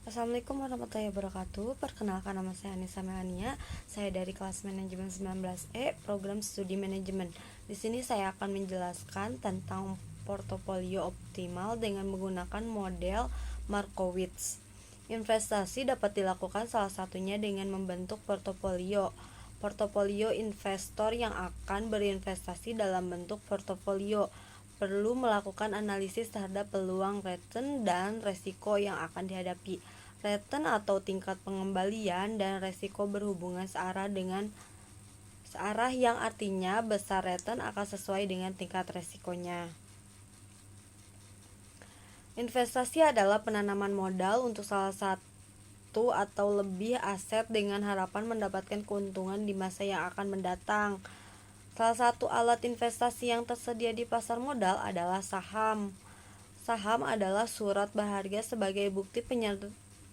Assalamualaikum warahmatullahi wabarakatuh. Perkenalkan, nama saya Anissa Melania. Saya dari kelas manajemen 19E, program studi manajemen. Di sini saya akan menjelaskan tentang portofolio optimal dengan menggunakan model Markowitz. Investasi dapat dilakukan salah satunya dengan membentuk portofolio. Portofolio investor yang akan berinvestasi dalam bentuk portofolio perlu melakukan analisis terhadap peluang return dan resiko yang akan dihadapi. Return atau tingkat pengembalian dan resiko berhubungan searah yang artinya besar return akan sesuai dengan tingkat resikonya. Investasi adalah penanaman modal untuk salah satu atau lebih aset dengan harapan mendapatkan keuntungan di masa yang akan mendatang. Salah satu alat investasi yang tersedia di pasar modal adalah saham. Saham adalah surat berharga sebagai bukti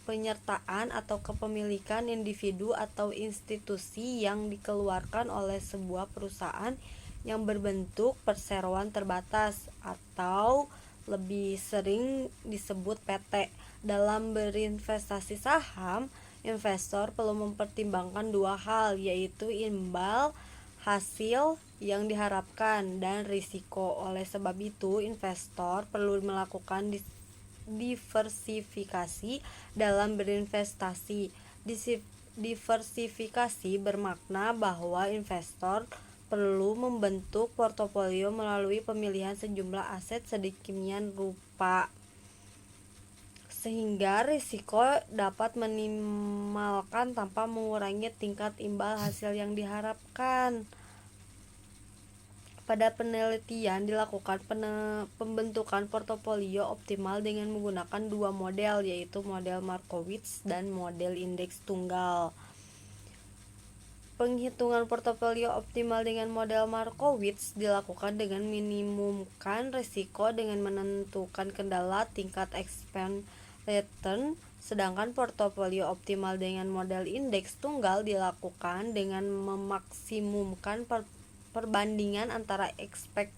penyertaan atau kepemilikan individu atau institusi yang dikeluarkan oleh sebuah perusahaan yang berbentuk perseroan terbatas atau lebih sering disebut PT. Dalam berinvestasi saham, investor perlu mempertimbangkan dua hal, yaitu imbal hasil yang diharapkan dan risiko. Oleh sebab itu, investor perlu melakukan diversifikasi dalam berinvestasi. Diversifikasi bermakna bahwa investor perlu membentuk portofolio melalui pemilihan sejumlah aset sedemikian rupa sehingga risiko dapat minimalkan tanpa mengurangi tingkat imbal hasil yang diharapkan. Pada penelitian dilakukan pembentukan portofolio optimal dengan menggunakan dua model, yaitu model Markowitz dan model indeks tunggal. Penghitungan portofolio optimal dengan model Markowitz dilakukan dengan minimumkan risiko dengan menentukan kendala tingkat expense return, sedangkan portofolio optimal dengan model indeks tunggal dilakukan dengan memaksimumkan perbandingan antara expect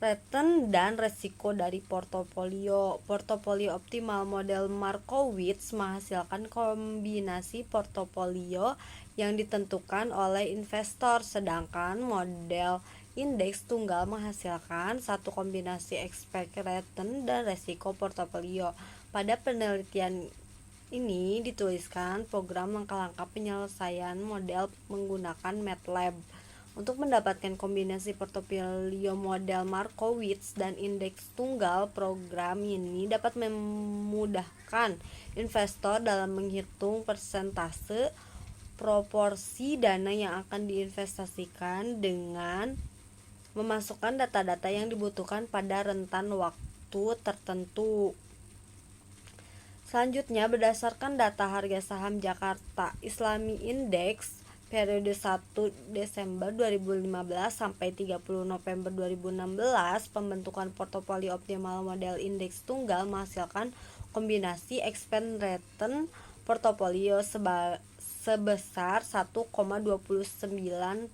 return dan resiko dari portofolio. Portofolio optimal model Markowitz menghasilkan kombinasi portofolio yang ditentukan oleh investor, sedangkan model indeks tunggal menghasilkan satu kombinasi expect return dan resiko portofolio. Pada penelitian ini dituliskan program langkah-langkah penyelesaian model menggunakan MATLAB. Untuk mendapatkan kombinasi portofolio model Markowitz dan indeks tunggal, program ini dapat memudahkan investor dalam menghitung persentase proporsi dana yang akan diinvestasikan dengan memasukkan data-data yang dibutuhkan pada rentan waktu tertentu. Selanjutnya, berdasarkan data harga saham Jakarta Islami Index periode 1 Desember 2015 sampai 30 November 2016, pembentukan portofolio optimal model indeks tunggal menghasilkan kombinasi expense return portofolio sebesar 1,29%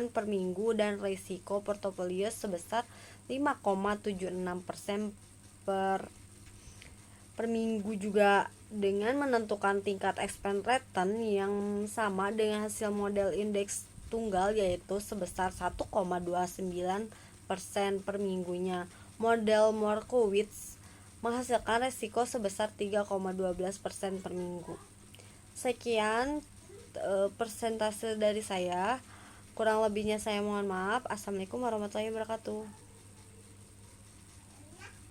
per minggu dan risiko portofolio sebesar 5,76% per minggu juga, dengan menentukan tingkat expense return yang sama dengan hasil model indeks tunggal, yaitu sebesar 1,29% per minggunya. Model Markowitz menghasilkan risiko sebesar 3,12% per minggu. Sekian persentase dari saya, kurang lebihnya saya mohon maaf. Assalamualaikum warahmatullahi wabarakatuh.